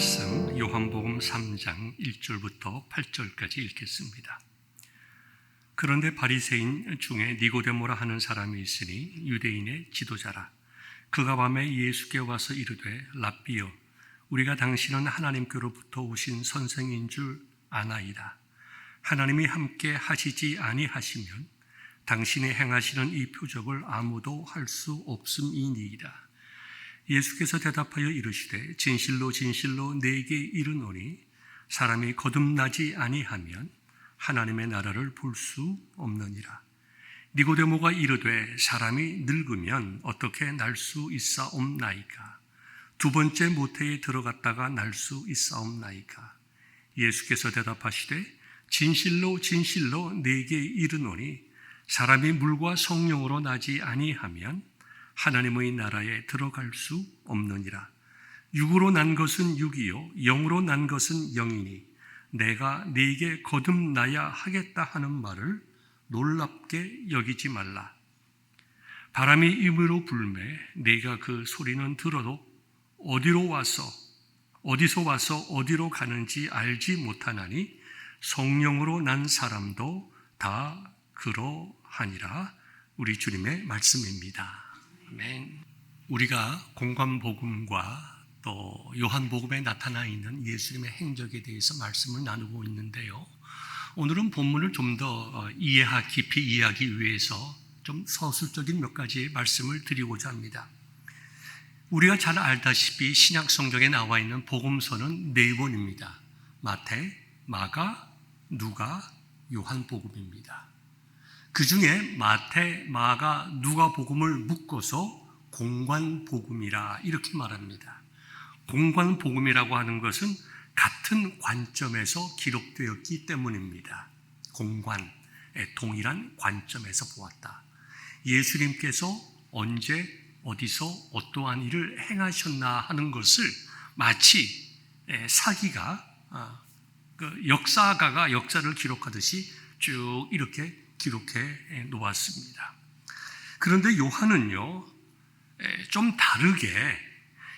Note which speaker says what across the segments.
Speaker 1: 말씀 요한복음 3장 1절부터 8절까지 읽겠습니다. 그런데 바리새인 중에 니고데모라 하는 사람이 있으니 유대인의 지도자라. 그가 밤에 예수께 와서 이르되 랍비여, 우리가 당신은 하나님께로부터 오신 선생인 줄 아나이다. 하나님이 함께 하시지 아니하시면 당신이 행하시는 이 표적을 아무도 할 수 없음이니이다. 예수께서 대답하여 이르시되 진실로 진실로 네게 이르노니 사람이 거듭나지 아니하면 하나님의 나라를 볼 수 없느니라. 니고데모가 이르되 사람이 늙으면 어떻게 날 수 있사옵나이까? 두 번째 모태에 들어갔다가 날 수 있사옵나이까? 예수께서 대답하시되 진실로 진실로 네게 이르노니 사람이 물과 성령으로 나지 아니하면 하나님의 나라에 들어갈 수 없느니라. 육으로 난 것은 육이요 영으로 난 것은 영이니 내가 네게 거듭나야 하겠다 하는 말을 놀랍게 여기지 말라. 바람이 임으로 불매 네가 그 소리는 들어도 어디서 와서 어디로 가는지 알지 못하나니 성령으로 난 사람도 다 그러하니라. 우리 주님의 말씀입니다. 아멘. 우리가 공관복음과 또 요한복음에 나타나 있는 예수님의 행적에 대해서 말씀을 나누고 있는데요. 오늘은 본문을 좀 더 깊이 이해하기 위해서 좀 서술적인 몇 가지의 말씀을 드리고자 합니다. 우리가 잘 알다시피 신약 성경에 나와 있는 복음서는 네 권입니다. 마태, 마가, 누가, 요한복음입니다. 그 중에 마태, 마가, 누가복음을 묶어서 공관복음이라 이렇게 말합니다. 공관복음이라고 하는 것은 같은 관점에서 기록되었기 때문입니다. 공관, 동일한 관점에서 보았다. 예수님께서 언제, 어디서 어떠한 일을 행하셨나 하는 것을 마치 사기가, 역사가가 역사를 기록하듯이 쭉 이렇게 기록해 놓았습니다. 그런데 요한은요, 좀 다르게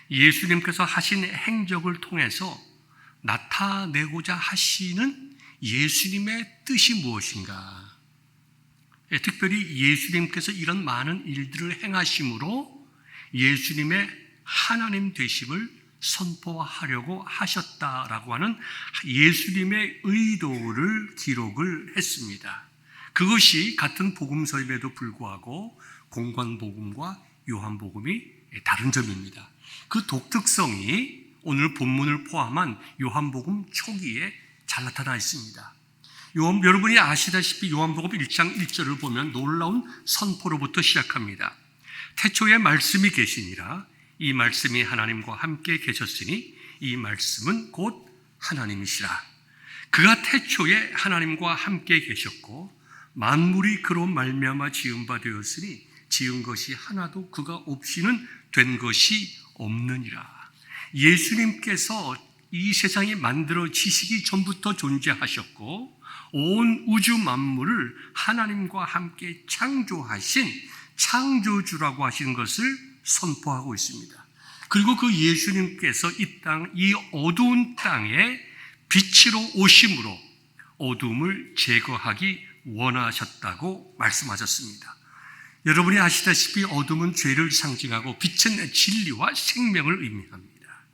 Speaker 1: 예수님께서 하신 행적을 통해서 나타내고자 하시는 예수님의 뜻이 무엇인가? 특별히 예수님께서 이런 많은 일들을 행하심으로 예수님의 하나님 되심을 선포하려고 하셨다라고 하는 예수님의 의도를 기록을 했습니다. 그것이 같은 복음서임에도 불구하고 공관복음과 요한복음이 다른 점입니다. 그 독특성이 오늘 본문을 포함한 요한복음 초기에 잘 나타나 있습니다. 여러분이 아시다시피 요한복음 1장 1절을 보면 놀라운 선포로부터 시작합니다. 태초에 말씀이 계시니라. 이 말씀이 하나님과 함께 계셨으니 이 말씀은 곧 하나님이시라. 그가 태초에 하나님과 함께 계셨고 만물이 그로 말미암아 지은 바 되었으니 지은 것이 하나도 그가 없이는 된 것이 없느니라. 예수님께서 이 세상이 만들어지시기 전부터 존재하셨고 온 우주 만물을 하나님과 함께 창조하신 창조주라고 하시는 것을 선포하고 있습니다. 그리고 그 예수님께서 이 어두운 땅에 빛으로 오심으로 어둠을 제거하기 원하셨다고 말씀하셨습니다. 여러분이 아시다시피 어둠은 죄를 상징하고 빛은 진리와 생명을 의미합니다.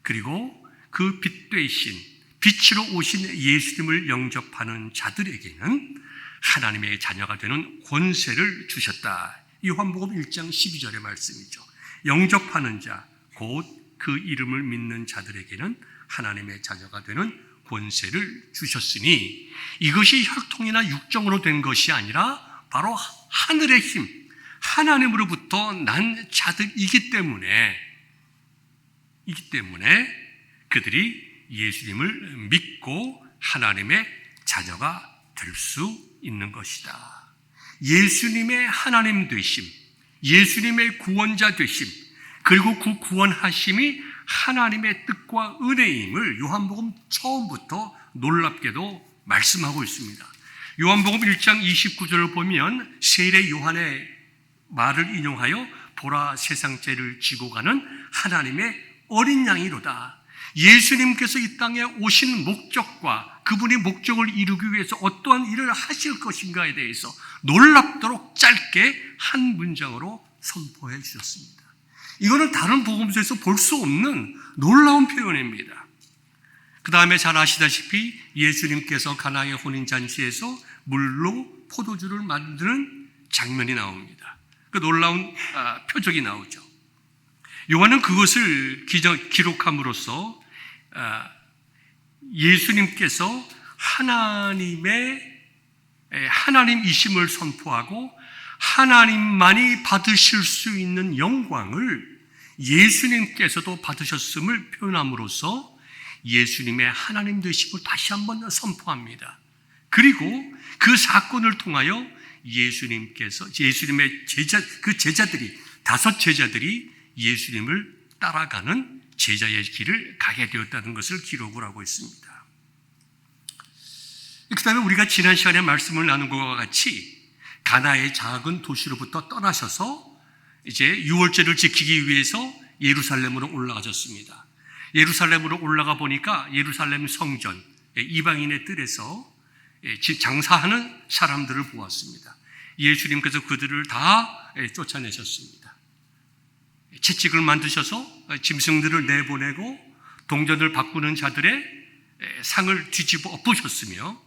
Speaker 1: 그리고 그 빛 되신 빛으로 오신 예수님을 영접하는 자들에게는 하나님의 자녀가 되는 권세를 주셨다. 요한복음 1장 12절의 말씀이죠. 영접하는 자, 곧 그 이름을 믿는 자들에게는 하나님의 자녀가 되는 권세를 주셨으니 이것이 혈통이나 육정으로 된 것이 아니라 바로 하늘의 힘, 하나님으로부터 난 자들이기 때문에 그들이 예수님을 믿고 하나님의 자녀가 될 수 있는 것이다. 예수님의 하나님 되심, 예수님의 구원자 되심, 그리고 그 구원하심이 하나님의 뜻과 은혜임을 요한복음 처음부터 놀랍게도 말씀하고 있습니다. 요한복음 1장 29절을 보면 세례 요한의 말을 인용하여 보라 세상 죄를 지고 가는 하나님의 어린 양이로다. 예수님께서 이 땅에 오신 목적과 그분이 목적을 이루기 위해서 어떠한 일을 하실 것인가에 대해서 놀랍도록 짧게 한 문장으로 선포해 주셨습니다. 이거는 다른 복음서에서 볼 수 없는 놀라운 표현입니다. 그 다음에 잘 아시다시피 예수님께서 가나의 혼인잔치에서 물로 포도주를 만드는 장면이 나옵니다. 그 놀라운 표적이 나오죠. 요한은 그것을 기록함으로써 예수님께서 하나님이심을 선포하고 하나님만이 받으실 수 있는 영광을 예수님께서도 받으셨음을 표현함으로써 예수님의 하나님 되심을 다시 한번 선포합니다. 그리고 그 사건을 통하여 예수님의 제자들이 5 제자들이 예수님을 따라가는 제자의 길을 가게 되었다는 것을 기록을 하고 있습니다. 그 다음에 우리가 지난 시간에 말씀을 나눈 것과 같이 가나의 작은 도시로부터 떠나셔서 이제 유월절을 지키기 위해서 예루살렘으로 올라가셨습니다. 예루살렘으로 올라가 보니까 예루살렘 성전, 이방인의 뜰에서 장사하는 사람들을 보았습니다. 예수님께서 그들을 다 쫓아내셨습니다. 채찍을 만드셔서 짐승들을 내보내고 동전을 바꾸는 자들의 상을 뒤집어 엎으셨으며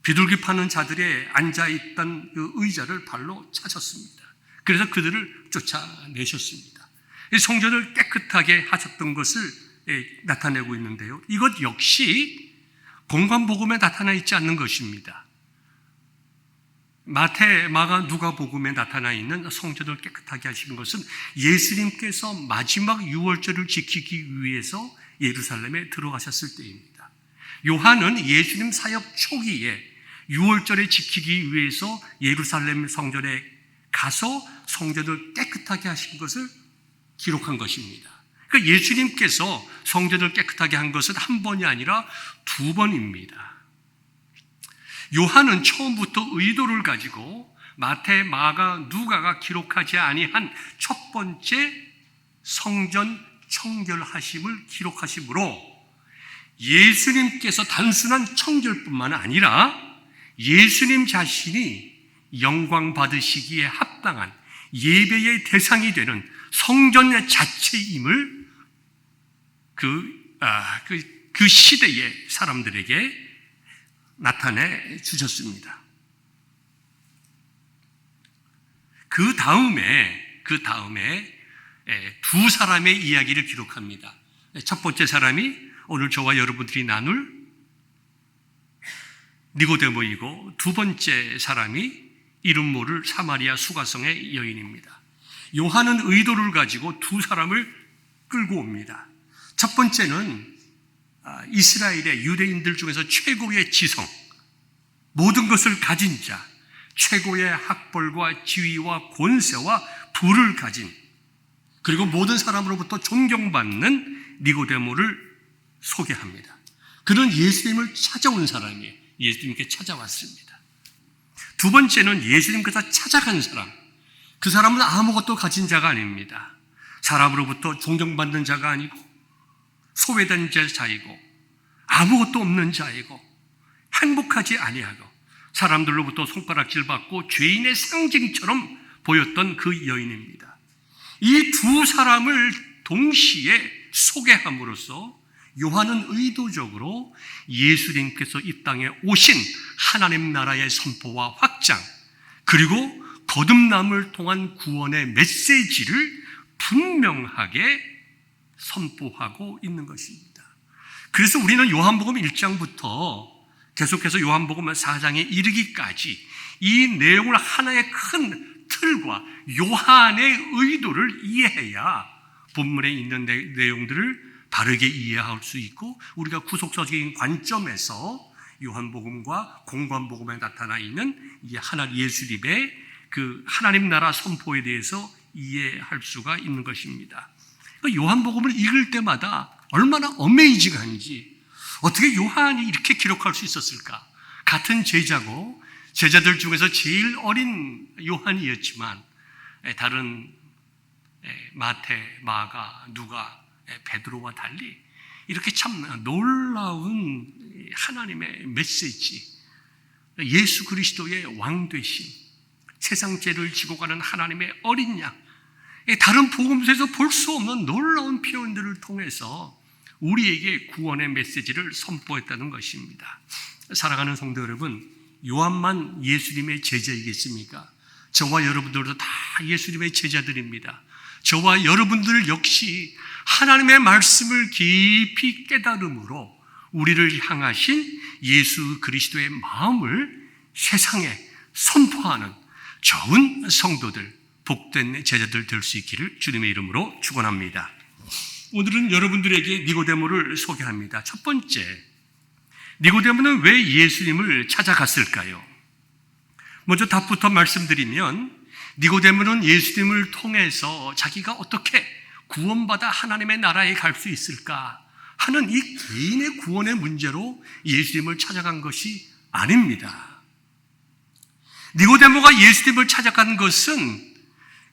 Speaker 1: 비둘기 파는 자들의 앉아있던 그 의자를 발로 차셨습니다. 그래서 그들을 쫓아내셨습니다. 성전을 깨끗하게 하셨던 것을 나타내고 있는데요. 이것 역시 공관복음에 나타나 있지 않는 것입니다. 마태, 마가, 누가복음에 나타나 있는 성전을 깨끗하게 하시는 것은 예수님께서 마지막 유월절을 지키기 위해서 예루살렘에 들어가셨을 때입니다. 요한은 예수님 사역 초기에 유월절에 지키기 위해서 예루살렘 성전에 가서 성전을 깨끗하게 하신 것을 기록한 것입니다. 그러니까 예수님께서 성전을 깨끗하게 한 것은 한 번이 아니라 2번입니다. 요한은 처음부터 의도를 가지고 마태, 마가, 누가가 기록하지 아니한 첫 번째 성전 청결하심을 기록하심으로 예수님께서 단순한 청결뿐만 아니라 예수님 자신이 영광 받으시기에 합당한 예배의 대상이 되는 성전 자체임을 그 시대의 사람들에게 나타내 주셨습니다. 그 다음에 2 사람의 이야기를 기록합니다. 첫 번째 사람이 오늘 저와 여러분들이 나눌 니고데모이고 2번째 사람이 이름 모를 사마리아 수가성의 여인입니다. 요한은 의도를 가지고 2 사람을 끌고 옵니다. 첫 번째는 이스라엘의 유대인들 중에서 최고의 지성, 모든 것을 가진 자, 최고의 학벌과 지위와 권세와 부를 가진, 그리고 모든 사람으로부터 존경받는 니고데모를 소개합니다. 그는 예수님을 찾아온 사람이에요. 예수님께 찾아왔습니다. 2 번째는 예수님께서 찾아간 사람, 그 사람은 아무것도 가진 자가 아닙니다. 사람으로부터 존경받는 자가 아니고 소외된 자이고 아무것도 없는 자이고 행복하지 아니하고 사람들로부터 손가락질 받고 죄인의 상징처럼 보였던 그 여인입니다. 이 2 사람을 동시에 소개함으로써 요한은 의도적으로 예수님께서 이 땅에 오신 하나님 나라의 선포와 확장, 그리고 거듭남을 통한 구원의 메시지를 분명하게 선포하고 있는 것입니다. 그래서 우리는 요한복음 1장부터 계속해서 요한복음 4장에 이르기까지 이 내용을 하나의 큰 틀과 요한의 의도를 이해해야 본문에 있는 내용들을 바르게 이해할 수 있고 우리가 구속서적인 관점에서 요한복음과 공관복음에 나타나 있는 이 예수님의 그 하나님 나라 선포에 대해서 이해할 수가 있는 것입니다. 요한복음을 읽을 때마다 얼마나 어메이징한지, 어떻게 요한이 이렇게 기록할 수 있었을까? 같은 제자고 제자들 중에서 제일 어린 요한이었지만 다른 마태, 마가, 누가, 베드로와 달리 이렇게 참 놀라운 하나님의 메시지, 예수 그리스도의 왕되심, 세상 죄를 지고 가는 하나님의 어린 양, 다른 복음서에서 볼 수 없는 놀라운 표현들을 통해서 우리에게 구원의 메시지를 선포했다는 것입니다. 사랑하는 성도 여러분, 요한만 예수님의 제자이겠습니까? 저와 여러분들도 다 예수님의 제자들입니다. 저와 여러분들 역시 하나님의 말씀을 깊이 깨달음으로 우리를 향하신 예수 그리스도의 마음을 세상에 선포하는 좋은 성도들, 복된 제자들 될 수 있기를 주님의 이름으로 축원합니다. 오늘은 여러분들에게 니고데모를 소개합니다. 첫 번째, 니고데모는 왜 예수님을 찾아갔을까요? 먼저 답부터 말씀드리면, 니고데모는 예수님을 통해서 자기가 어떻게 구원받아 하나님의 나라에 갈 수 있을까 하는 이 개인의 구원의 문제로 예수님을 찾아간 것이 아닙니다. 니고데모가 예수님을 찾아간 것은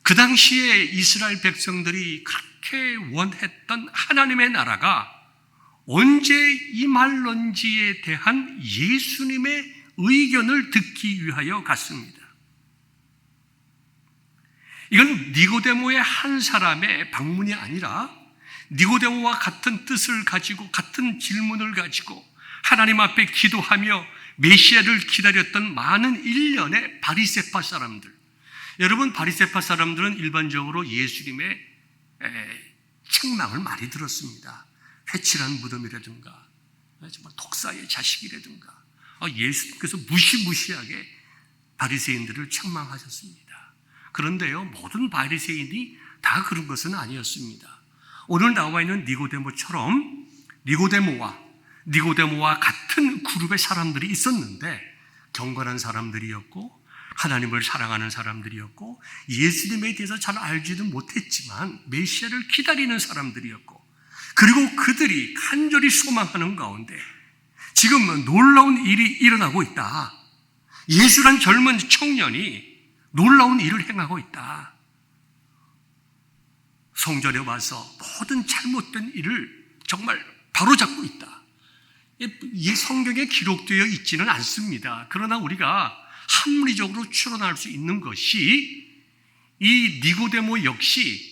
Speaker 1: 그 당시에 이스라엘 백성들이 그렇게 원했던 하나님의 나라가 언제 임할런지에 대한 예수님의 의견을 듣기 위하여 갔습니다. 이건 니고데모의 한 사람의 방문이 아니라 니고데모와 같은 뜻을 가지고 같은 질문을 가지고 하나님 앞에 기도하며 메시아를 기다렸던 많은 일련의 바리새파 사람들. 여러분, 바리새파 사람들은 일반적으로 예수님의 책망을 많이 들었습니다. 회칠한 무덤이라든가 정말 독사의 자식이라든가 예수님께서 무시무시하게 바리새인들을 책망하셨습니다. 그런데요, 모든 바리새인이 다 그런 것은 아니었습니다. 오늘 나와 있는 니고데모처럼 니고데모와 같은 그룹의 사람들이 있었는데 경건한 사람들이었고 하나님을 사랑하는 사람들이었고 예수님에 대해서 잘 알지도 못했지만 메시아를 기다리는 사람들이었고, 그리고 그들이 간절히 소망하는 가운데 지금 놀라운 일이 일어나고 있다. 예수란 젊은 청년이 놀라운 일을 행하고 있다. 성전에 와서 모든 잘못된 일을 정말 바로잡고 있다. 이 성경에 기록되어 있지는 않습니다. 그러나 우리가 합리적으로 추론할 수 있는 것이 이 니고데모 역시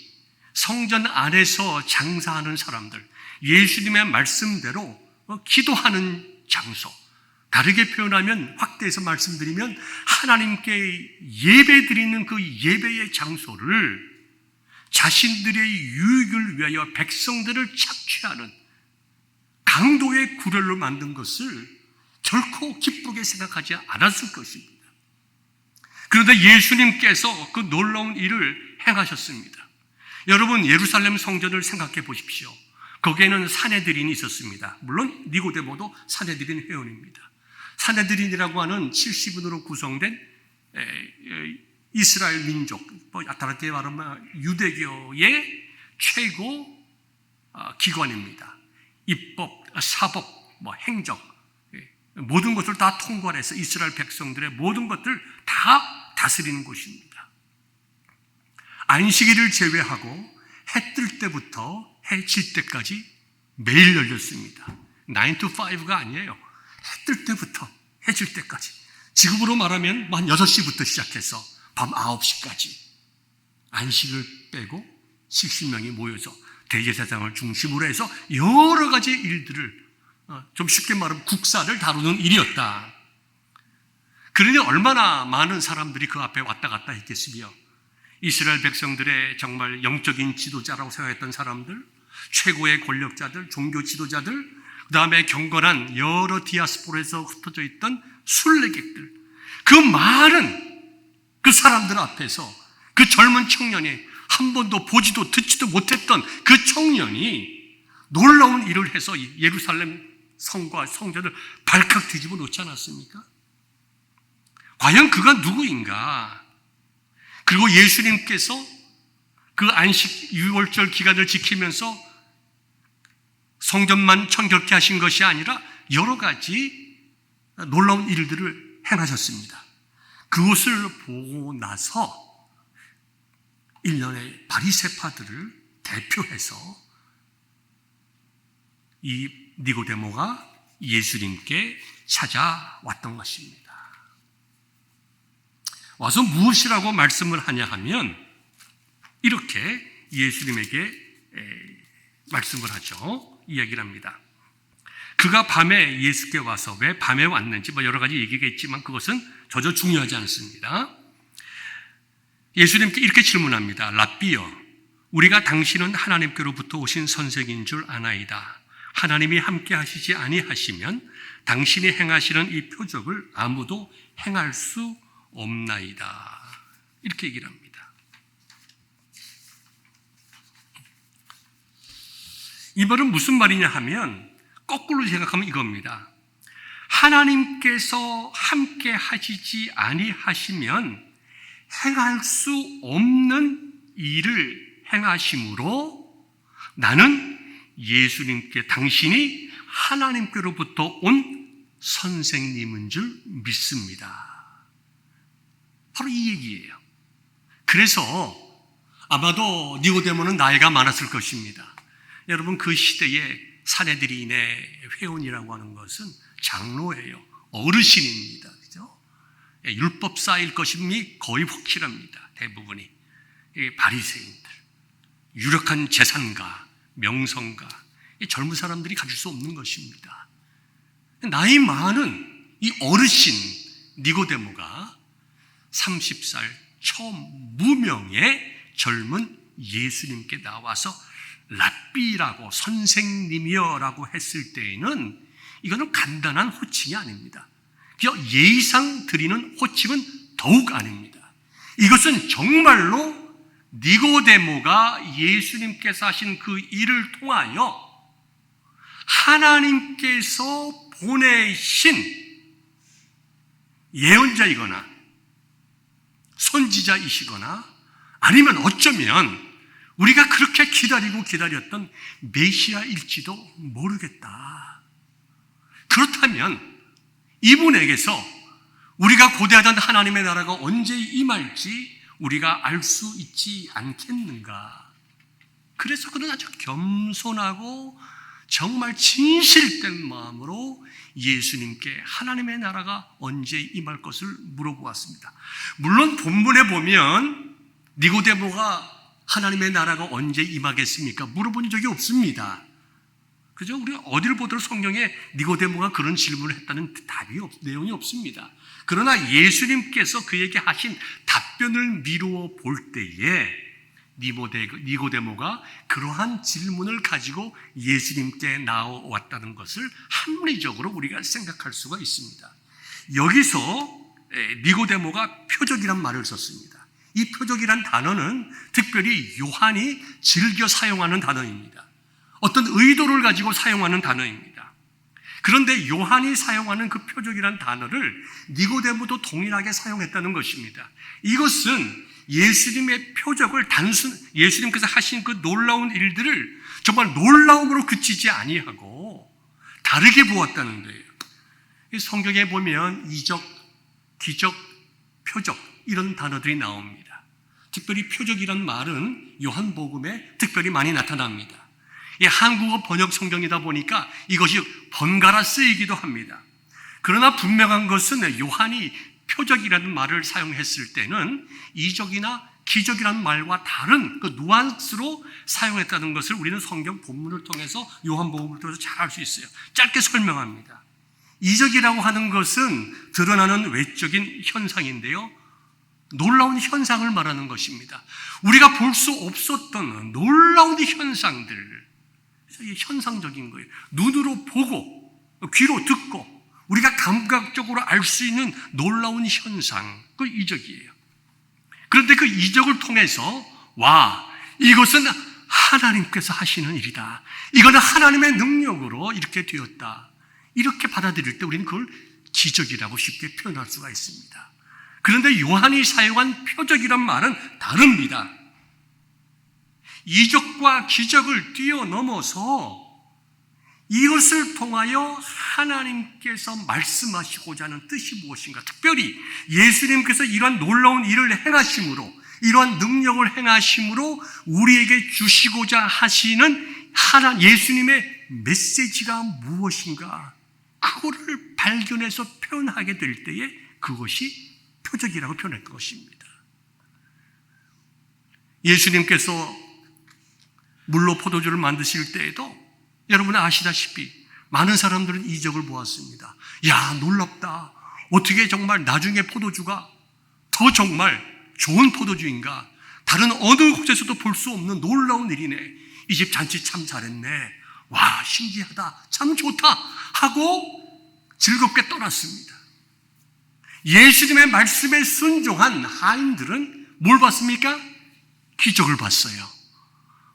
Speaker 1: 성전 안에서 장사하는 사람들, 예수님의 말씀대로 기도하는 장소, 다르게 표현하면, 확대해서 말씀드리면 하나님께 예배드리는 그 예배의 장소를 자신들의 유익을 위하여 백성들을 착취하는 강도의 구렬로 만든 것을 결코 기쁘게 생각하지 않았을 것입니다. 그런데 예수님께서 그 놀라운 일을 행하셨습니다. 여러분, 예루살렘 성전을 생각해 보십시오. 거기에는 사내들인이 있었습니다. 물론 니고데모도 사내들인 회원입니다. 사내들인이라고 하는 70인으로 구성된 이스라엘 민족, 다르게 말하면 유대교의 최고 기관입니다. 입법, 사법, 행정, 모든 것을 다 통괄해서 이스라엘 백성들의 모든 것들 다 다스리는 곳입니다. 안식일을 제외하고 해 뜰 때부터 해 질 때까지 매일 열렸습니다. 9 to 5가 아니에요. 해 뜰 때부터 해 질 때까지. 지금으로 말하면 한 6시부터 시작해서 밤 9시까지 안식을 빼고 70명이 모여서 대제사장을 중심으로 해서 여러 가지 일들을, 좀 쉽게 말하면 국사를 다루는 일이었다. 그러니 얼마나 많은 사람들이 그 앞에 왔다 갔다 했겠으며, 이스라엘 백성들의 정말 영적인 지도자라고 생각했던 사람들, 최고의 권력자들, 종교 지도자들, 그 다음에 경건한 여러 디아스포라에서 흩어져 있던 순례객들, 그 많은 그 사람들 앞에서 그 젊은 청년이 한 번도 보지도 듣지도 못했던 그 청년이 놀라운 일을 해서 예루살렘 성과 성전을 발칵 뒤집어 놓지 않았습니까? 과연 그가 누구인가? 그리고 예수님께서 그 안식 유월절 기간을 지키면서 성전만 청결케 하신 것이 아니라 여러 가지 놀라운 일들을 행하셨습니다. 그것을 보고 나서 일련의 바리새파들을 대표해서 이 니고데모가 예수님께 찾아왔던 것입니다. 와서 무엇이라고 말씀을 하냐 하면 이렇게 예수님에게 말씀을 하죠. 이야기를 합니다. 그가 밤에 예수께 와서 왜 밤에 왔는지 여러 가지 얘기가 있지만 그것은 전혀 중요하지 않습니다. 예수님께 이렇게 질문합니다. 랍비여, 우리가 당신은 하나님께로부터 오신 선생인 줄 아나이다. 하나님이 함께 하시지 아니하시면 당신이 행하시는 이 표적을 아무도 행할 수 없나이다. 이렇게 얘기를 합니다. 이 말은 무슨 말이냐 하면 거꾸로 생각하면 이겁니다. 하나님께서 함께 하시지 아니하시면 행할 수 없는 일을 행하심으로 나는 예수님께 당신이 하나님께로부터 온 선생님인 줄 믿습니다. 바로 이 얘기예요. 그래서 아마도 니고데모는 나이가 많았을 것입니다. 여러분, 그 시대에 사내들인의 회원이라고 하는 것은 장로예요. 어르신입니다. 그죠? 율법사일 것임이 거의 확실합니다. 대부분이. 바리새인들, 유력한 재산가, 명성가, 젊은 사람들이 가질 수 없는 것입니다. 나이 많은 이 어르신 니고데모가 30살 처음 무명의 젊은 예수님께 나와서 랍비라고 선생님이여라고 했을 때에는 이거는 간단한 호칭이 아닙니다. 예의상 드리는 호칭은 더욱 아닙니다. 이것은 정말로 니고데모가 예수님께서 하신 그 일을 통하여 하나님께서 보내신 예언자이거나 선지자이시거나 아니면 어쩌면 우리가 그렇게 기다렸던 메시아일지도 모르겠다. 그렇다면 이분에게서 우리가 고대하던 하나님의 나라가 언제 임할지 우리가 알 수 있지 않겠는가. 그래서 그는 아주 겸손하고 정말 진실된 마음으로 예수님께 하나님의 나라가 언제 임할 것을 물어보았습니다. 물론 본문에 보면 니고데모가 하나님의 나라가 언제 임하겠습니까? 물어본 적이 없습니다. 그죠? 우리가 어디를 보더라도 성경에 니고데모가 그런 질문을 했다는 내용이 없습니다. 그러나 예수님께서 그에게 하신 답변을 미루어 볼 때에 니고데모가 그러한 질문을 가지고 예수님께 나왔다는 것을 합리적으로 우리가 생각할 수가 있습니다. 여기서 니고데모가 표적이란 말을 썼습니다. 이 표적이란 단어는 특별히 요한이 즐겨 사용하는 단어입니다. 어떤 의도를 가지고 사용하는 단어입니다. 그런데 요한이 사용하는 그 표적이란 단어를 니고데모도 동일하게 사용했다는 것입니다. 이것은 예수님의 표적을 예수님께서 하신 그 놀라운 일들을 정말 놀라움으로 그치지 아니하고 다르게 보았다는 거예요. 성경에 보면 이적, 기적, 표적 이런 단어들이 나옵니다. 특별히 표적이란 말은 요한복음에 특별히 많이 나타납니다. 한국어 번역 성경이다 보니까 이것이 번갈아 쓰이기도 합니다. 그러나 분명한 것은 요한이 표적이라는 말을 사용했을 때는 이적이나 기적이라는 말과 다른 그 누안스로 사용했다는 것을 우리는 성경 본문을 통해서 요한복음을 통해서 잘 알 수 있어요. 짧게 설명합니다. 이적이라고 하는 것은 드러나는 외적인 현상인데요. 놀라운 현상을 말하는 것입니다. 우리가 볼 수 없었던 놀라운 현상들, 현상적인 거예요. 눈으로 보고 귀로 듣고 우리가 감각적으로 알 수 있는 놀라운 현상, 그 이적이에요. 그런데 그 이적을 통해서 이것은 하나님께서 하시는 일이다. 이거는 하나님의 능력으로 이렇게 되었다. 이렇게 받아들일 때 우리는 그걸 기적이라고 쉽게 표현할 수가 있습니다. 그런데 요한이 사용한 표적이란 말은 다릅니다. 이적과 기적을 뛰어넘어서 이것을 통하여 하나님께서 말씀하시고자 하는 뜻이 무엇인가? 특별히 예수님께서 이러한 놀라운 일을 행하심으로, 이러한 능력을 행하심으로 우리에게 주시고자 하시는 예수님의 메시지가 무엇인가 그거를 발견해서 표현하게 될 때에 그것이 표적이라고 표현할 것입니다. 예수님께서 물로 포도주를 만드실 때에도 여러분 아시다시피 많은 사람들은 이적을 보았습니다. 야, 놀랍다. 어떻게 정말 나중에 포도주가 더 정말 좋은 포도주인가? 다른 어느 곳에서도 볼 수 없는 놀라운 일이네. 이 집 잔치 참 잘했네. 와, 신기하다. 참 좋다. 하고 즐겁게 떠났습니다. 예수님의 말씀에 순종한 하인들은 뭘 봤습니까? 기적을 봤어요.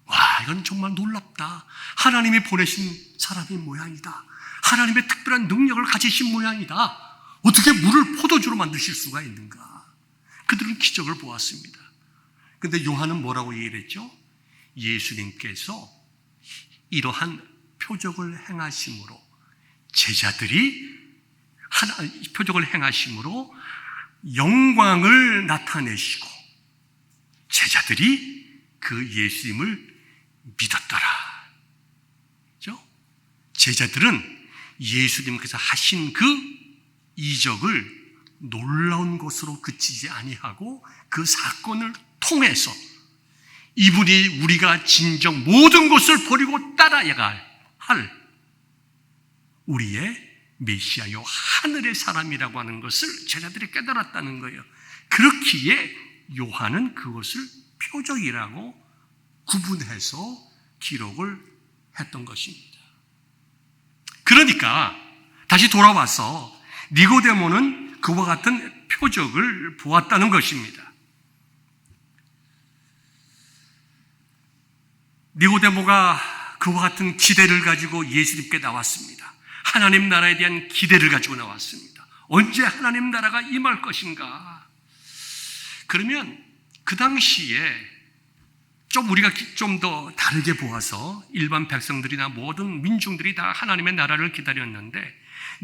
Speaker 1: 와, 이건 정말 놀랍다. 하나님이 보내신 사람의 모양이다. 하나님의 특별한 능력을 가지신 모양이다. 어떻게 물을 포도주로 만드실 수가 있는가? 그들은 기적을 보았습니다. 근데 요한은 뭐라고 얘기를 했죠? 예수님께서 이러한 표적을 행하심으로 제자들이 표적을 행하심으로 영광을 나타내시고 제자들이 그 예수님을 믿었더라. 그렇죠? 제자들은 예수님께서 하신 그 이적을 놀라운 것으로 그치지 아니하고 그 사건을 통해서 이분이 우리가 진정 모든 것을 버리고 따라야 할 우리의 메시아요 하늘의 사람이라고 하는 것을 제자들이 깨달았다는 거예요. 그렇기에 요한은 그것을 표적이라고 구분해서 기록을 했던 것입니다. 그러니까 다시 돌아와서 니고데모는 그와 같은 표적을 보았다는 것입니다. 니고데모가 그와 같은 기대를 가지고 예수님께 나왔습니다. 하나님 나라에 대한 기대를 가지고 나왔습니다. 언제 하나님 나라가 임할 것인가? 그러면 그 당시에 우리가 좀 더 다르게 보아서 일반 백성들이나 모든 민중들이 다 하나님의 나라를 기다렸는데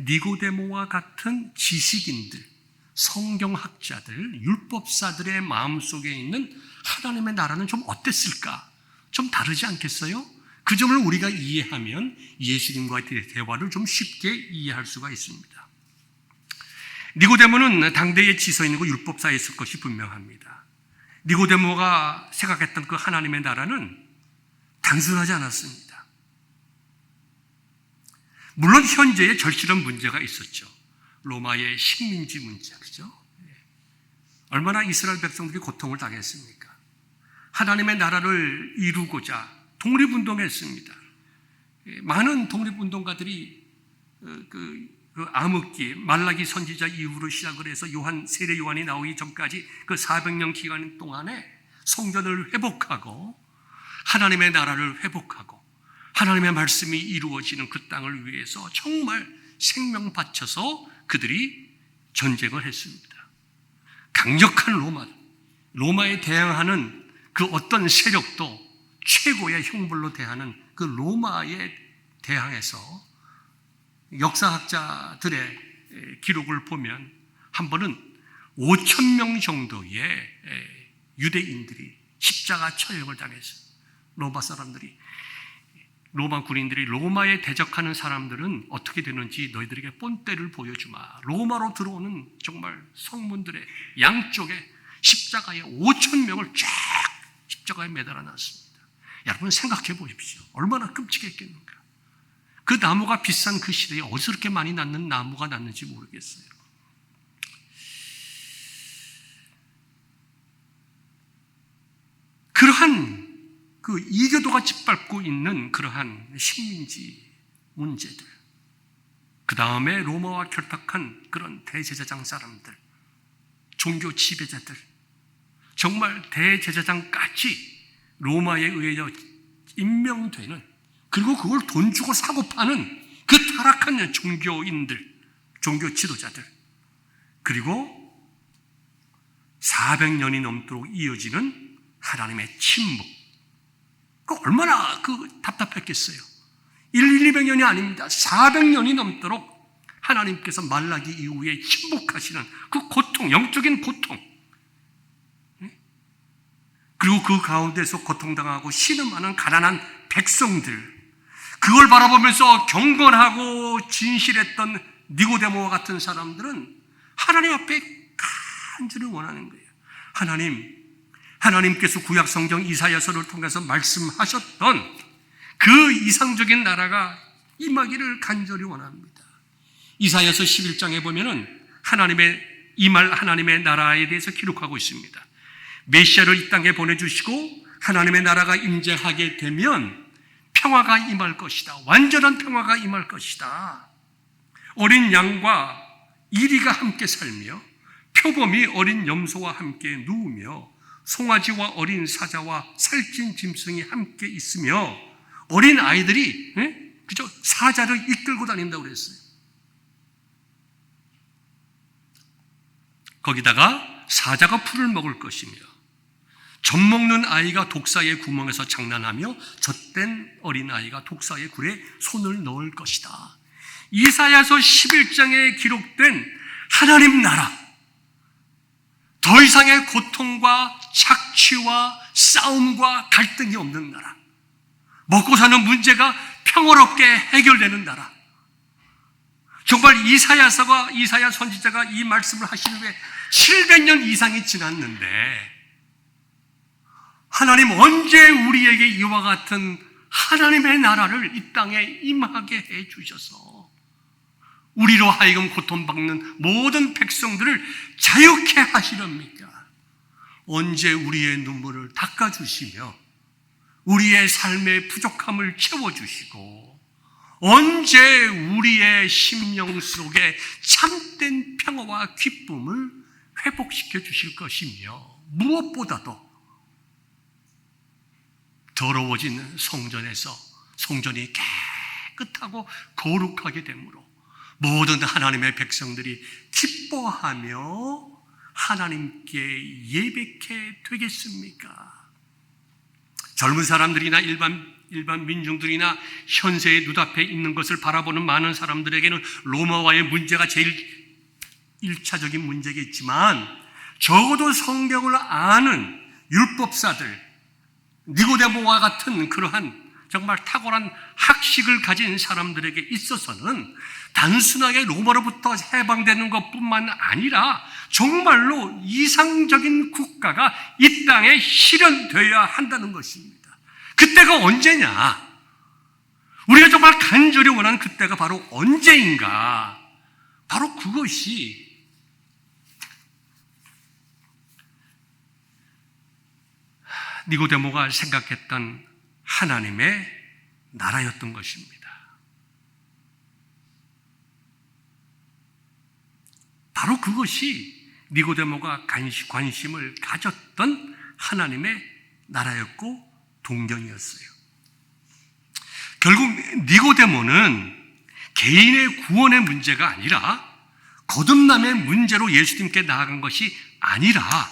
Speaker 1: 니고데모와 같은 지식인들, 성경학자들, 율법사들의 마음속에 있는 하나님의 나라는 좀 어땠을까? 좀 다르지 않겠어요? 그 점을 우리가 이해하면 예수님과의 대화를 좀 쉽게 이해할 수가 있습니다. 니고데모는 당대의 지서인이고 율법사였을 것이 분명합니다. 니고데모가 생각했던 그 하나님의 나라는 단순하지 않았습니다. 물론 현재의 절실한 문제가 있었죠. 로마의 식민지 문제, 그죠? 얼마나 이스라엘 백성들이 고통을 당했습니까? 하나님의 나라를 이루고자 독립운동했습니다. 많은 독립운동가들이 암흑기, 말라기 선지자 이후로 시작을 해서 세례 요한이 나오기 전까지 그 400년 기간 동안에 성전을 회복하고 하나님의 나라를 회복하고 하나님의 말씀이 이루어지는 그 땅을 위해서 정말 생명 바쳐서 그들이 전쟁을 했습니다. 강력한 로마에 대항하는 그 어떤 세력도 최고의 형벌로 대하는 그 로마에 대항해서 역사학자들의 기록을 보면 한 번은 5,000명 정도의 유대인들이 십자가 처형을 당했어요. 로마 군인들이 로마에 대적하는 사람들은 어떻게 되는지 너희들에게 본때를 보여주마. 로마로 들어오는 정말 성문들의 양쪽에 십자가에 5,000명을 쫙 십자가에 매달아 놨습니다. 여러분 생각해 보십시오. 얼마나 끔찍했겠는가. 그 나무가 비싼 그 시대에 어디서 그렇게 많이 났는 나무가 났는지 모르겠어요. 그러한 그 이교도가 짓밟고 있는 그러한 식민지 문제들, 그 다음에 로마와 결탁한 그런 대제사장 사람들, 종교 지배자들, 정말 대제사장까지 로마에 의해 임명되는, 그리고 그걸 돈 주고 사고 파는 그 타락한 종교인들, 종교 지도자들, 그리고 400년이 넘도록 이어지는 하나님의 침묵. 그 얼마나 답답했겠어요. 200년이 아닙니다. 400년이 넘도록 하나님께서 말라기 이후에 침묵하시는 그 고통, 영적인 고통, 그리고 그 가운데서 고통당하고 신음하는 가난한 백성들, 그걸 바라보면서 경건하고 진실했던 니고데모와 같은 사람들은 하나님 앞에 간절히 원하는 거예요. 하나님께서 구약 성경 이사야서를 통해서 말씀하셨던 그 이상적인 나라가 임하기를 간절히 원합니다. 이사야서 11장에 보면은 하나님의 나라에 대해서 기록하고 있습니다. 메시아를 이 땅에 보내주시고 하나님의 나라가 임재하게 되면 평화가 임할 것이다. 완전한 평화가 임할 것이다. 어린 양과 이리가 함께 살며 표범이 어린 염소와 함께 누우며 송아지와 어린 사자와 살찐 짐승이 함께 있으며 어린 아이들이 그죠? 사자를 이끌고 다닌다고 그랬어요. 거기다가 사자가 풀을 먹을 것이며 젖 먹는 아이가 독사의 구멍에서 장난하며 젖된 어린 아이가 독사의 굴에 손을 넣을 것이다. 이사야서 11장에 기록된 하나님 나라, 더 이상의 고통과 착취와 싸움과 갈등이 없는 나라, 먹고 사는 문제가 평화롭게 해결되는 나라. 정말 이사야 선지자가 이 말씀을 하신 후에 700년 이상이 지났는데 하나님 언제 우리에게 이와 같은 하나님의 나라를 이 땅에 임하게 해 주셔서 우리로 하여금 고통받는 모든 백성들을 자유케 하시렵니까? 언제 우리의 눈물을 닦아주시며 우리의 삶의 부족함을 채워주시고 언제 우리의 심령 속에 참된 평화와 기쁨을 회복시켜 주실 것이며 무엇보다도 더러워진 성전이 깨끗하고 거룩하게 되므로 모든 하나님의 백성들이 기뻐하며 하나님께 예배케 되겠습니까? 젊은 사람들이나 일반 민중들이나 현세의 눈앞에 있는 것을 바라보는 많은 사람들에게는 로마와의 문제가 제일 1차적인 문제겠지만 적어도 성경을 아는 율법사들, 니고데모와 같은 그러한 정말 탁월한 학식을 가진 사람들에게 있어서는 단순하게 로마로부터 해방되는 것뿐만 아니라 정말로 이상적인 국가가 이 땅에 실현되어야 한다는 것입니다. 그때가 언제냐? 우리가 정말 간절히 원하는 그때가 바로 언제인가? 바로 그것이 니고데모가 생각했던 하나님의 나라였던 것입니다. 바로 그것이 니고데모가 관심을 가졌던 하나님의 나라였고 동경이었어요. 결국 니고데모는 개인의 구원의 문제가 아니라 거듭남의 문제로 예수님께 나아간 것이 아니라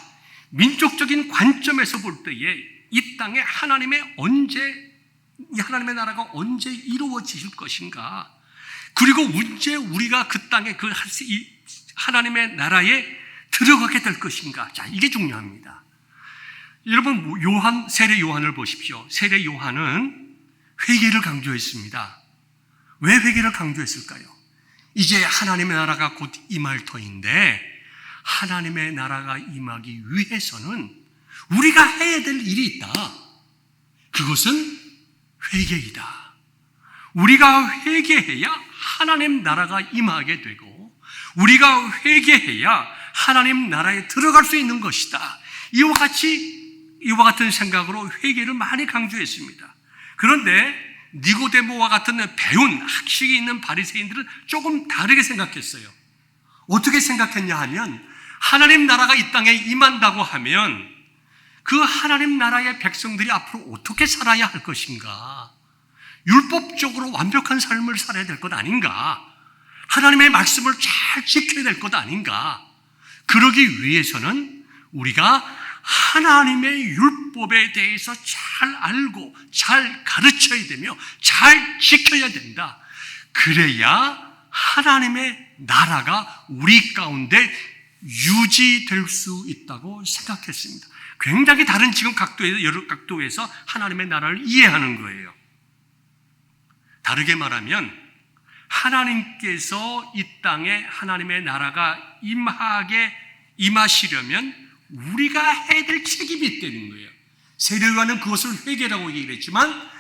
Speaker 1: 민족적인 관점에서 볼 때에 이 땅에 하나님의 나라가 언제 이루어질 것인가, 그리고 언제 우리가 그 땅에 하나님의 나라에 들어가게 될 것인가. 자, 이게 중요합니다. 여러분, 세례 요한을 보십시오. 세례 요한은 회개를 강조했습니다. 왜 회개를 강조했을까요? 이제 하나님의 나라가 곧 임할 터인데 하나님의 나라가 임하기 위해서는 우리가 해야 될 일이 있다. 그것은 회개이다. 우리가 회개해야 하나님 나라가 임하게 되고 우리가 회개해야 하나님 나라에 들어갈 수 있는 것이다. 이와 같은 생각으로 회개를 많이 강조했습니다. 그런데 니고데모와 같은 배운 학식이 있는 바리새인들은 조금 다르게 생각했어요. 어떻게 생각했냐 하면 하나님 나라가 이 땅에 임한다고 하면 그 하나님 나라의 백성들이 앞으로 어떻게 살아야 할 것인가? 율법적으로 완벽한 삶을 살아야 될 것 아닌가? 하나님의 말씀을 잘 지켜야 될 것 아닌가? 그러기 위해서는 우리가 하나님의 율법에 대해서 잘 알고 잘 가르쳐야 되며 잘 지켜야 된다. 그래야 하나님의 나라가 우리 가운데 유지될 수 있다고 생각했습니다. 굉장히 다른 지금 여러 각도에서 하나님의 나라를 이해하는 거예요. 다르게 말하면 하나님께서 이 땅에 하나님의 나라가 임하시려면 우리가 해야 될 책임이 있다는 거예요. 세례요한은 그것을 회개라고 얘기를 했지만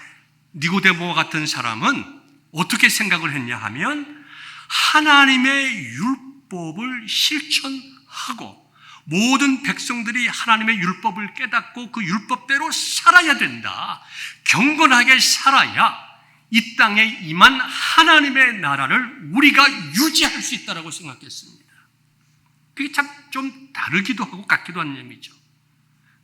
Speaker 1: 니고데모와 같은 사람은 어떻게 생각을 했냐 하면 하나님의 율법을 실천하고 모든 백성들이 하나님의 율법을 깨닫고 그 율법대로 살아야 된다. 경건하게 살아야 이 땅에 임한 하나님의 나라를 우리가 유지할 수 있다고 생각했습니다. 그게 참 좀 다르기도 하고 같기도 한 의미죠.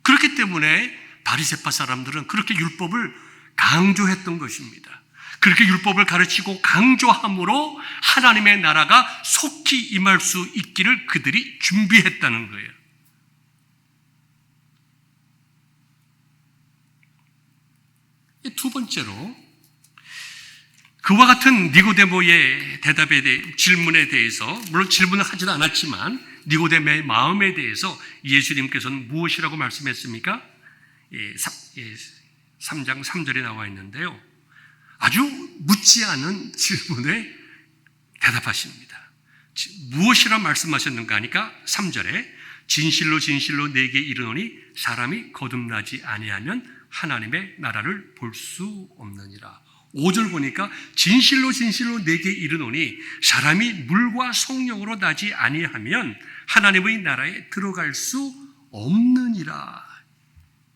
Speaker 1: 그렇기 때문에 바리새파 사람들은 그렇게 율법을 강조했던 것입니다. 그렇게 율법을 가르치고 강조함으로 하나님의 나라가 속히 임할 수 있기를 그들이 준비했다는 거예요. 두 번째로 그와 같은 니고데모의 질문에 대해서 물론 질문을 하지도 않았지만 니고데모의 마음에 대해서 예수님께서는 무엇이라고 말씀했습니까? 3장 3절에 나와 있는데요. 아주 묻지 않은 질문에 대답하십니다. 무엇이라 말씀하셨는가 하니까 3절에 진실로 진실로 내게 이르노니 사람이 거듭나지 아니하면 하나님의 나라를 볼 수 없느니라. 5절 보니까 진실로 진실로 내게 이르노니 사람이 물과 성령으로 나지 아니하면 하나님의 나라에 들어갈 수 없느니라.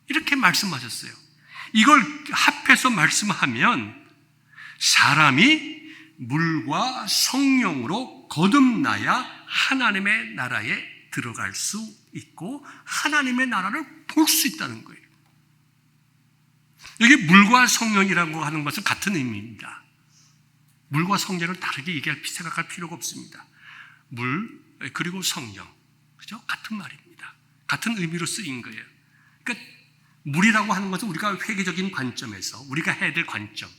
Speaker 1: 이렇게 말씀하셨어요. 이걸 합해서 말씀하면 사람이 물과 성령으로 거듭나야 하나님의 나라에 들어갈 수 있고 하나님의 나라를 볼 수 있다는 거예요. 여기 물과 성령이라고 하는 것은 같은 의미입니다. 물과 성령을 다르게 생각할 필요가 없습니다. 물 그리고 성령, 그죠? 같은 말입니다. 같은 의미로 쓰인 거예요. 그러니까 물이라고 하는 것은 우리가 회계적인 관점에서 우리가 해야 될 관점,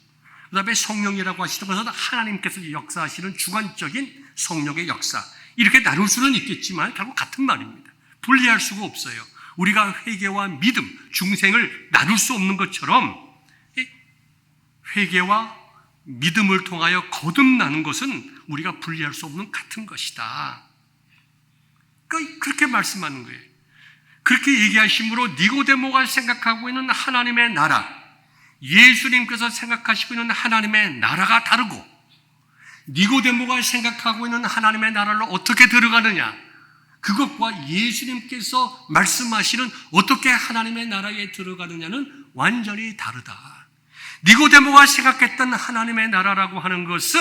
Speaker 1: 그 다음에 성령이라고 하시는 것은 하나님께서 역사하시는 주관적인 성령의 역사, 이렇게 나눌 수는 있겠지만 결국 같은 말입니다. 분리할 수가 없어요. 우리가 회개와 믿음, 중생을 나눌 수 없는 것처럼 회개와 믿음을 통하여 거듭나는 것은 우리가 분리할 수 없는 같은 것이다. 그러니까 그렇게 말씀하는 거예요. 그렇게 얘기하심으로 니고데모가 생각하고 있는 하나님의 나라, 예수님께서 생각하시고 있는 하나님의 나라가 다르고 니고데모가 생각하고 있는 하나님의 나라를 어떻게 들어가느냐, 그것과 예수님께서 말씀하시는 어떻게 하나님의 나라에 들어가느냐는 완전히 다르다. 니고데모가 생각했던 하나님의 나라라고 하는 것은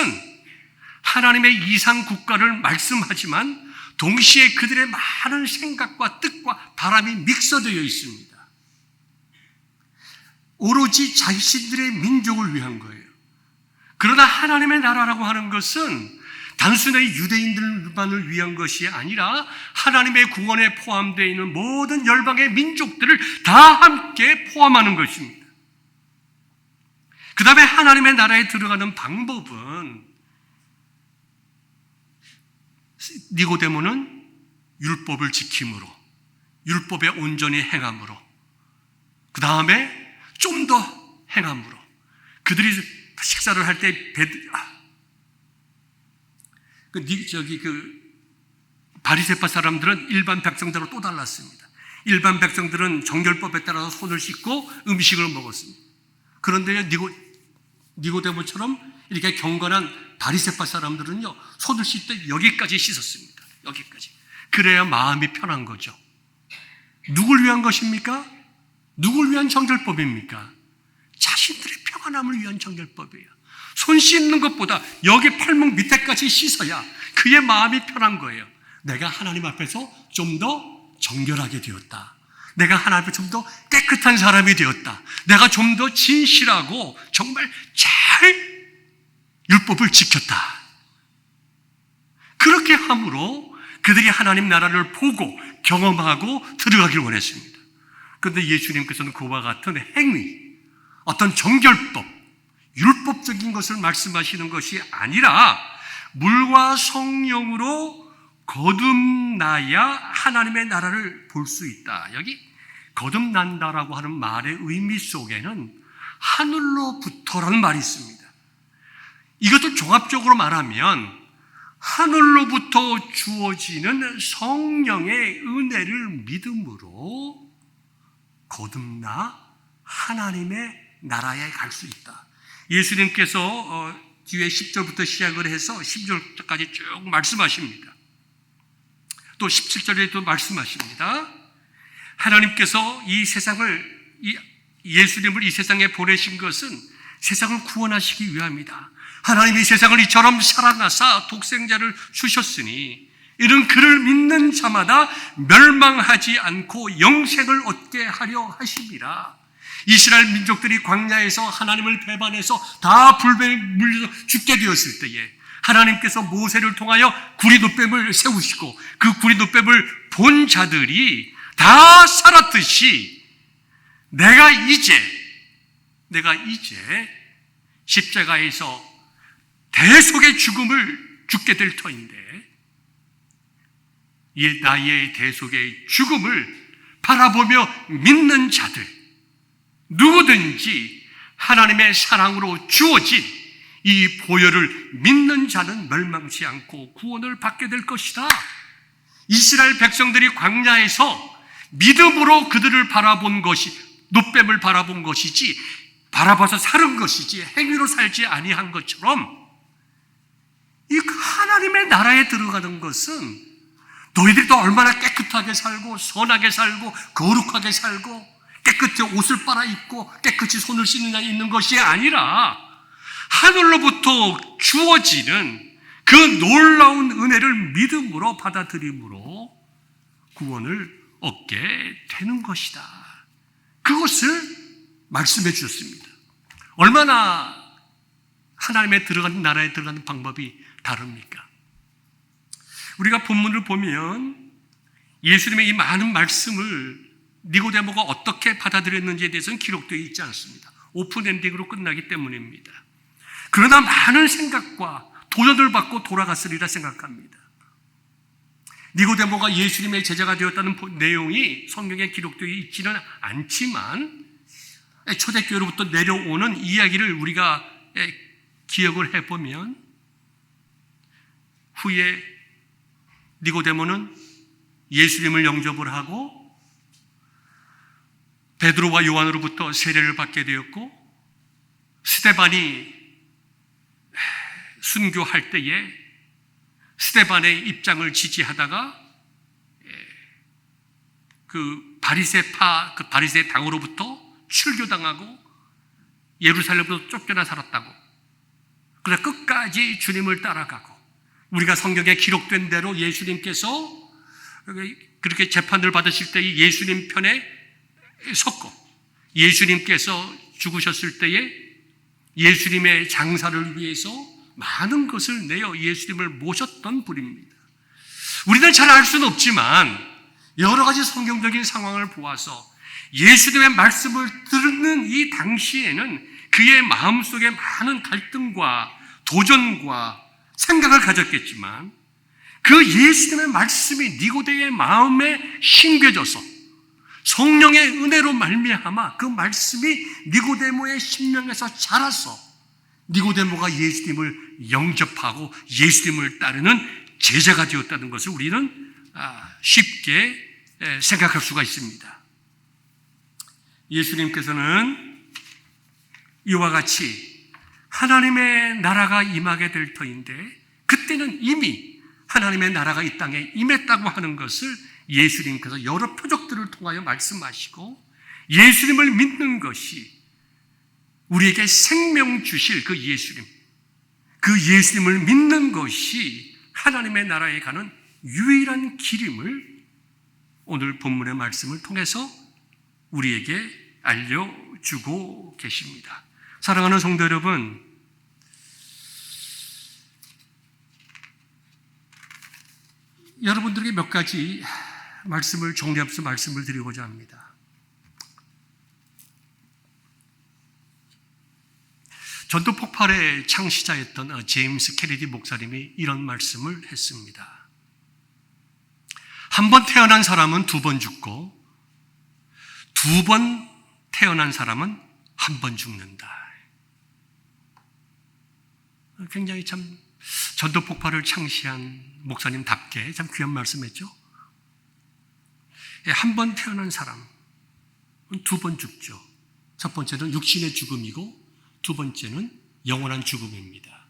Speaker 1: 하나님의 이상 국가를 말씀하지만 동시에 그들의 많은 생각과 뜻과 바람이 믹서되어 있습니다. 오로지 자신들의 민족을 위한 거예요. 그러나 하나님의 나라라고 하는 것은 단순히 유대인들만을 위한 것이 아니라 하나님의 구원에 포함되어 있는 모든 열방의 민족들을 다 함께 포함하는 것입니다. 그 다음에 하나님의 나라에 들어가는 방법은 니고데모는 율법을 지킴으로, 율법에 온전히 행함으로, 그 다음에 좀 더 행함으로, 그들이 식사를 할 때 바리새파 사람들은 일반 백성들하고 또 달랐습니다. 일반 백성들은 정결법에 따라서 손을 씻고 음식을 먹었습니다. 그런데 니고데모처럼 이렇게 경건한 바리새파 사람들은요, 손을 씻을 때 여기까지 씻었습니다. 여기까지. 그래야 마음이 편한 거죠. 누굴 위한 것입니까? 누굴 위한 정결법입니까? 자신들의 평안함을 위한 정결법이에요. 손 씻는 것보다 여기 팔목 밑에까지 씻어야 그의 마음이 편한 거예요. 내가 하나님 앞에서 좀 더 정결하게 되었다. 내가 하나님 앞에 좀 더 깨끗한 사람이 되었다. 내가 좀 더 진실하고 정말 잘 율법을 지켰다. 그렇게 함으로 그들이 하나님 나라를 보고 경험하고 들어가길 원했습니다. 그런데 예수님께서는 그와 같은 행위, 어떤 정결법, 율법적인 것을 말씀하시는 것이 아니라 물과 성령으로 거듭나야 하나님의 나라를 볼 수 있다. 여기 거듭난다라고 하는 말의 의미 속에는 하늘로부터라는 말이 있습니다. 이것도 종합적으로 말하면 하늘로부터 주어지는 성령의 은혜를 믿음으로 거듭나 하나님의 나라에 갈 수 있다. 예수님께서 뒤에 10절부터 시작을 해서 12절까지 쭉 말씀하십니다. 또 17절에도 말씀하십니다. 하나님께서 이 세상을, 예수님을 이 세상에 보내신 것은 세상을 구원하시기 위함이다. 하나님이 세상을 이처럼 사랑하사 독생자를 주셨으니 이는 그를 믿는 자마다 멸망하지 않고 영생을 얻게 하려 하심이라. 이스라엘 민족들이 광야에서 하나님을 배반해서 다 불뱀에 물려서 죽게 되었을 때에 하나님께서 모세를 통하여 구리노뱀을 세우시고 그 구리노뱀을 본 자들이 다 살았듯이 내가 이제 십자가에서 대속의 죽음을 죽게 될 터인데 이 나의 대속의 죽음을 바라보며 믿는 자들, 누구든지 하나님의 사랑으로 주어진 이 보혈을 믿는 자는 멸망치 않고 구원을 받게 될 것이다. 이스라엘 백성들이 광야에서 믿음으로 그들을 바라본 것이, 노뱀을 바라본 것이지 바라봐서 살은 것이지 행위로 살지 아니한 것처럼 이 하나님의 나라에 들어가는 것은 너희들이 또 얼마나 깨끗하게 살고 선하게 살고 거룩하게 살고 깨끗이 옷을 빨아입고 깨끗이 손을 씻느냐 있는 것이 아니라 하늘로부터 주어지는 그 놀라운 은혜를 믿음으로 받아들임으로 구원을 얻게 되는 것이다. 그것을 말씀해 주셨습니다. 얼마나 하나님의 들어가는 나라에 들어가는 방법이 다릅니까? 우리가 본문을 보면 예수님의 이 많은 말씀을 니고데모가 어떻게 받아들였는지에 대해서는 기록되어 있지 않습니다. 오픈엔딩으로 끝나기 때문입니다. 그러나 많은 생각과 도전을 받고 돌아갔으리라 생각합니다. 니고데모가 예수님의 제자가 되었다는 내용이 성경에 기록되어 있지는 않지만 초대교회로부터 내려오는 이야기를 우리가 기억을 해보면 후에 니고데모는 예수님을 영접을 하고 베드로와 요한으로부터 세례를 받게 되었고 스데반이 순교할 때에 스데반의 입장을 지지하다가 그 바리새 당으로부터 출교당하고 예루살렘으로 쫓겨나 살았다고. 그래서 끝까지 주님을 따라가고 우리가 성경에 기록된 대로 예수님께서 그렇게 재판을 받으실 때 예수님 편에 섰고 예수님께서 죽으셨을 때에 예수님의 장사를 위해서 많은 것을 내어 예수님을 모셨던 분입니다. 우리는 잘 알 수는 없지만 여러 가지 성경적인 상황을 보아서 예수님의 말씀을 듣는 이 당시에는 그의 마음속에 많은 갈등과 도전과 생각을 가졌겠지만 그 예수님의 말씀이 니고데의 마음에 심겨져서 성령의 은혜로 말미암아 그 말씀이 니고데모의 심령에서 자라서 니고데모가 예수님을 영접하고 예수님을 따르는 제자가 되었다는 것을 우리는 쉽게 생각할 수가 있습니다. 예수님께서는 이와 같이 하나님의 나라가 임하게 될 터인데 그때는 이미 하나님의 나라가 이 땅에 임했다고 하는 것을 예수님께서 여러 표적들을 통하여 말씀하시고 예수님을 믿는 것이 우리에게 생명 주실 그 예수님을 믿는 것이 하나님의 나라에 가는 유일한 길임을 오늘 본문의 말씀을 통해서 우리에게 알려주고 계십니다. 사랑하는 성도 여러분, 여러분들에게 몇 가지 말씀을 정리하면서 말씀을 드리고자 합니다. 전도 폭발의 창시자였던 제임스 캐리디 목사님이 이런 말씀을 했습니다. 한 번 태어난 사람은 두 번 죽고 두 번 태어난 사람은 한 번 죽는다. 굉장히 참 전도 폭발을 창시한 목사님답게 참 귀한 말씀했죠. 한 번 태어난 사람, 두 번 죽죠. 첫 번째는 육신의 죽음이고 두 번째는 영원한 죽음입니다.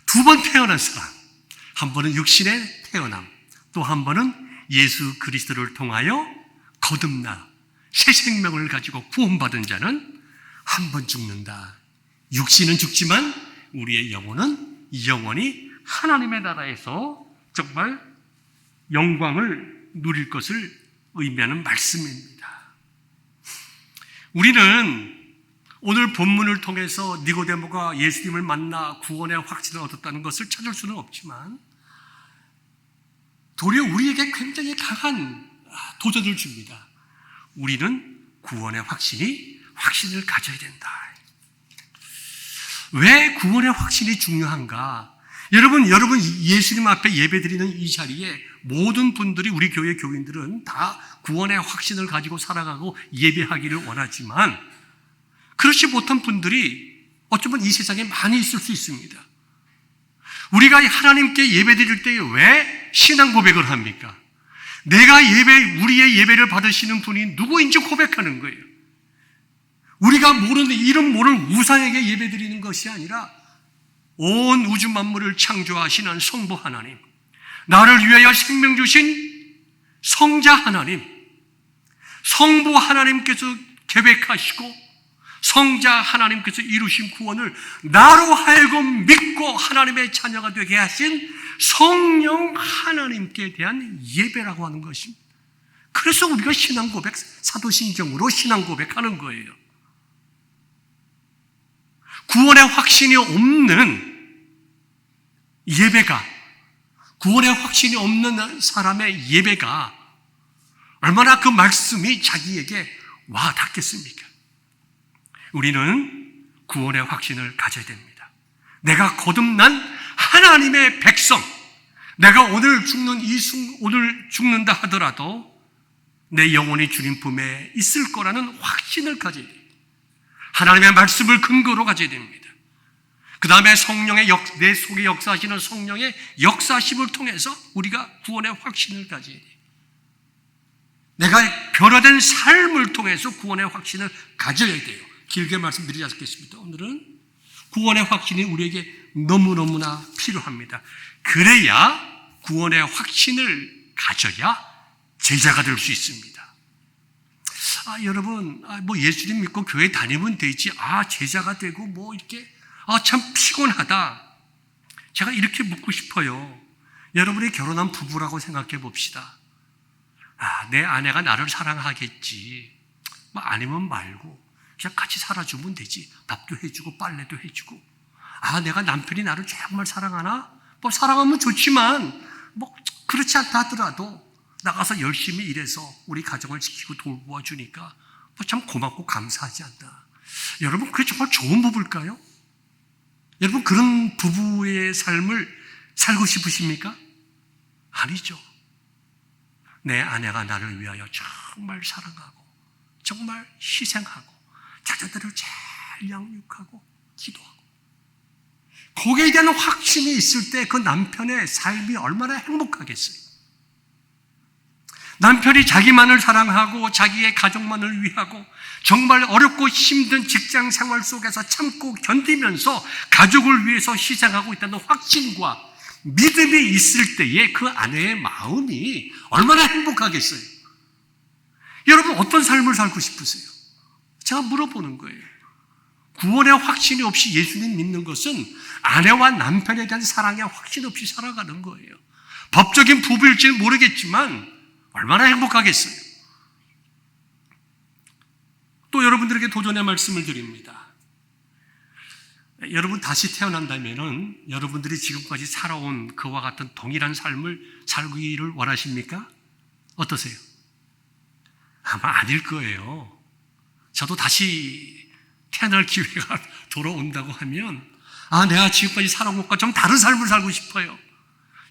Speaker 1: 두 번 태어난 사람, 한 번은 육신의 태어남, 또 한 번은 예수 그리스도를 통하여 거듭나 새 생명을 가지고 구원받은 자는 한 번 죽는다. 육신은 죽지만 우리의 영혼은 영원히 하나님의 나라에서 정말 영광을 누릴 것을 의미하는 말씀입니다. 우리는 오늘 본문을 통해서 니고데모가 예수님을 만나 구원의 확신을 얻었다는 것을 찾을 수는 없지만 도리어 우리에게 굉장히 강한 도전을 줍니다. 우리는 구원의 확신을 가져야 된다. 왜 구원의 확신이 중요한가? 여러분 예수님 앞에 예배드리는 이 자리에 모든 분들이, 우리 교회 교인들은 다 구원의 확신을 가지고 살아가고 예배하기를 원하지만 그렇지 못한 분들이 어쩌면 이 세상에 많이 있을 수 있습니다. 우리가 하나님께 예배드릴 때 왜 신앙 고백을 합니까? 우리의 예배를 받으시는 분이 누구인지 고백하는 거예요. 우리가 모르는, 이름 모를 우상에게 예배드리는 것이 아니라 온 우주 만물을 창조하시는 성부 하나님, 나를 위하여 생명 주신 성자 하나님, 성부 하나님께서 계획하시고 성자 하나님께서 이루신 구원을 나로 하여금 믿고 하나님의 자녀가 되게 하신 성령 하나님께 대한 예배라고 하는 것입니다. 그래서 우리가 신앙 고백, 사도신경으로 신앙 고백하는 거예요. 구원의 확신이 없는 예배가, 구원의 확신이 없는 사람의 예배가 얼마나 그 말씀이 자기에게 와 닿겠습니까? 우리는 구원의 확신을 가져야 됩니다. 내가 거듭난 하나님의 백성, 내가 오늘 죽는다 하더라도 내 영혼이 주님 품에 있을 거라는 확신을 가져야 됩니다. 하나님의 말씀을 근거로 가져야 됩니다. 그 다음에 내 속에 역사하시는 성령의 역사심을 통해서 우리가 구원의 확신을 가져야 돼요. 내가 변화된 삶을 통해서 구원의 확신을 가져야 돼요. 길게 말씀드리지 않겠습니다. 오늘은 구원의 확신이 우리에게 너무너무나 필요합니다. 그래야 구원의 확신을 가져야 제자가 될 수 있습니다. 여러분, 예수님 믿고 교회 다니면 되지. 제자가 되고 이렇게 참 피곤하다. 제가 이렇게 묻고 싶어요. 여러분이 결혼한 부부라고 생각해 봅시다. 내 아내가 나를 사랑하겠지. 아니면 말고 그냥 같이 살아주면 되지. 밥도 해주고 빨래도 해주고. 내가 남편이 나를 정말 사랑하나? 사랑하면 좋지만 그렇지 않다 하더라도 나가서 열심히 일해서 우리 가정을 지키고 돌보아주니까 참 고맙고 감사하지 않나. 여러분, 그게 정말 좋은 부부일까요? 여러분, 그런 부부의 삶을 살고 싶으십니까? 아니죠. 내 아내가 나를 위하여 정말 사랑하고 정말 희생하고 자녀들을 잘 양육하고 기도하고, 거기에 대한 확신이 있을 때 그 남편의 삶이 얼마나 행복하겠어요. 남편이 자기만을 사랑하고 자기의 가족만을 위하고 정말 어렵고 힘든 직장 생활 속에서 참고 견디면서 가족을 위해서 희생하고 있다는 확신과 믿음이 있을 때에 그 아내의 마음이 얼마나 행복하겠어요. 여러분, 어떤 삶을 살고 싶으세요? 제가 물어보는 거예요. 구원의 확신이 없이 예수님 믿는 것은 아내와 남편에 대한 사랑의 확신 없이 살아가는 거예요. 법적인 부부일지는 모르겠지만 얼마나 행복하겠어요. 또 여러분들에게 도전의 말씀을 드립니다. 여러분 다시 태어난다면은 여러분들이 지금까지 살아온 그와 같은 동일한 삶을 살기를 원하십니까? 어떠세요? 아마 아닐 거예요. 저도 다시 태어날 기회가 돌아온다고 하면 내가 지금까지 살아온 것과 좀 다른 삶을 살고 싶어요.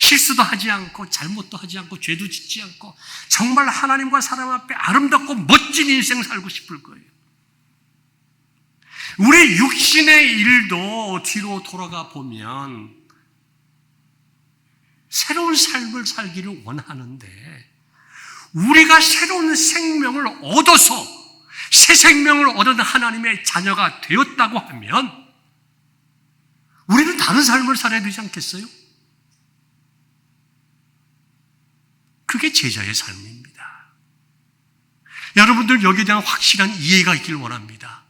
Speaker 1: 실수도 하지 않고 잘못도 하지 않고 죄도 짓지 않고 정말 하나님과 사람 앞에 아름답고 멋진 인생 살고 싶을 거예요.
Speaker 2: 우리 육신의 일도 뒤로 돌아가 보면 새로운 삶을 살기를 원하는데, 우리가 새로운 생명을 얻어서 새 생명을 얻은 하나님의 자녀가 되었다고 하면 우리는 다른 삶을 살아야 되지 않겠어요? 그게 제자의 삶입니다. 여러분들 여기에 대한 확실한 이해가 있길 원합니다.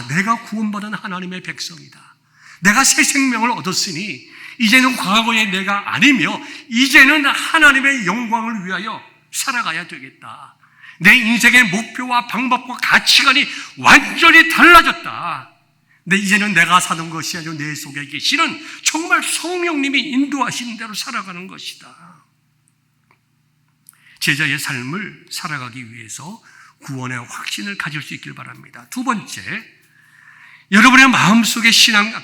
Speaker 2: 내가 구원받은 하나님의 백성이다. 내가 새 생명을 얻었으니 이제는 과거의 내가 아니며 이제는 하나님의 영광을 위하여 살아가야 되겠다. 내 인생의 목표와 방법과 가치관이 완전히 달라졌다. 근데 이제는 내가 사는 것이 아니라 내 속에 계시는 정말 성령님이 인도하시는 대로 살아가는 것이다. 제자의 삶을 살아가기 위해서 구원의 확신을 가질 수 있길 바랍니다. 두 번째, 여러분의 마음속에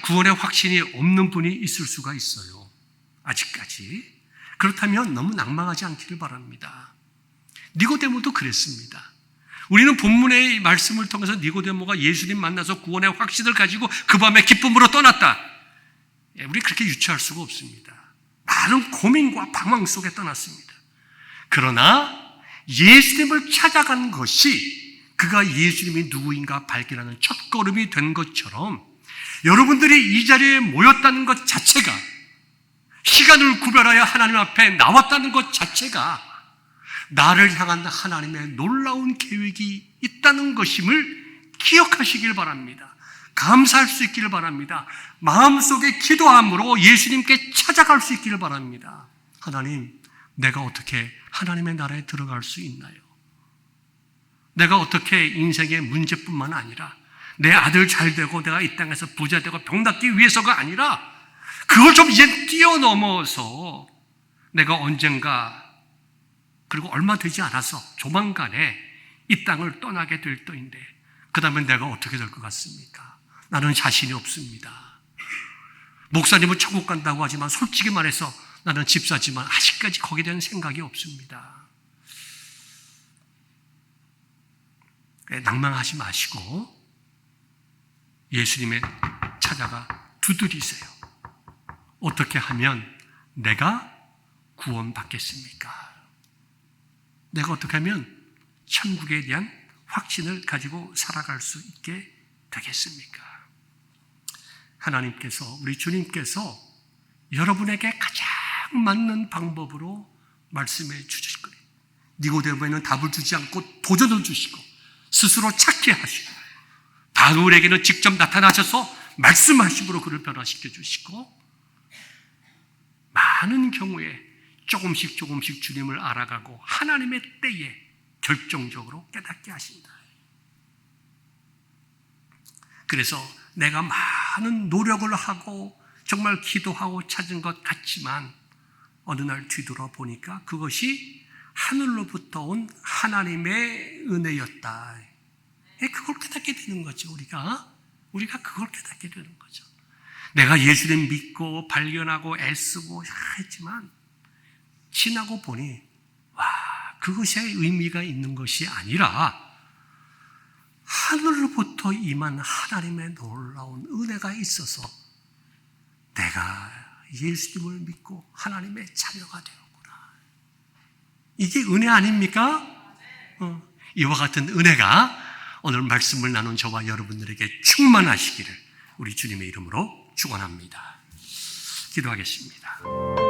Speaker 2: 구원의 확신이 없는 분이 있을 수가 있어요. 아직까지. 그렇다면 너무 낭망하지 않기를 바랍니다. 니고데모도 그랬습니다. 우리는 본문의 말씀을 통해서 니고데모가 예수님 만나서 구원의 확신을 가지고 그 밤에 기쁨으로 떠났다. 우리 그렇게 유추할 수가 없습니다. 많은 고민과 방황 속에 떠났습니다. 그러나 예수님을 찾아간 것이 그가 예수님이 누구인가 발견하는 첫걸음이 된 것처럼, 여러분들이 이 자리에 모였다는 것 자체가, 시간을 구별하여 하나님 앞에 나왔다는 것 자체가 나를 향한 하나님의 놀라운 계획이 있다는 것임을 기억하시길 바랍니다. 감사할 수 있기를 바랍니다. 마음속에 기도함으로 예수님께 찾아갈 수 있기를 바랍니다. 하나님, 내가 어떻게 하나님의 나라에 들어갈 수 있나요? 내가 어떻게 인생의 문제뿐만 아니라 내 아들 잘 되고 내가 이 땅에서 부자 되고 병낫기 위해서가 아니라 그걸 좀 이제 뛰어넘어서 내가 언젠가, 그리고 얼마 되지 않아서 조만간에 이 땅을 떠나게 될 터인데 그 다음에 내가 어떻게 될 것 같습니까? 나는 자신이 없습니다. 목사님은 천국 간다고 하지만 솔직히 말해서 나는 집사지만 아직까지 거기에 대한 생각이 없습니다. 낭망하지 마시고 예수님의 찾아가 두드리세요. 어떻게 하면 내가 구원받겠습니까? 내가 어떻게 하면 천국에 대한 확신을 가지고 살아갈 수 있게 되겠습니까? 하나님께서, 우리 주님께서 여러분에게 가장 맞는 방법으로 말씀해 주실 거예요. 니고데모에는 답을 주지 않고 도전을 주시고 스스로 찾게 하시고, 바울에게는 직접 나타나셔서 말씀하심으로 그를 변화시켜 주시고, 많은 경우에 조금씩 주님을 알아가고 하나님의 때에 결정적으로 깨닫게 하신다. 그래서 내가 많은 노력을 하고 정말 기도하고 찾은 것 같지만 어느 날 뒤돌아보니까 그것이 하늘로부터 온 하나님의 은혜였다. 그걸 깨닫게 되는 거죠. 우리가 그걸 깨닫게 되는 거죠. 내가 예수님 믿고 발견하고 애쓰고 했지만 지나고 보니 그것이 의미가 있는 것이 아니라 하늘로부터 임한 하나님의 놀라운 은혜가 있어서 내가 예수님을 믿고 하나님의 자녀가 되었구나. 이게 은혜 아닙니까? 이와 같은 은혜가 오늘 말씀을 나눈 저와 여러분들에게 충만하시기를 우리 주님의 이름으로 축원합니다. 기도하겠습니다.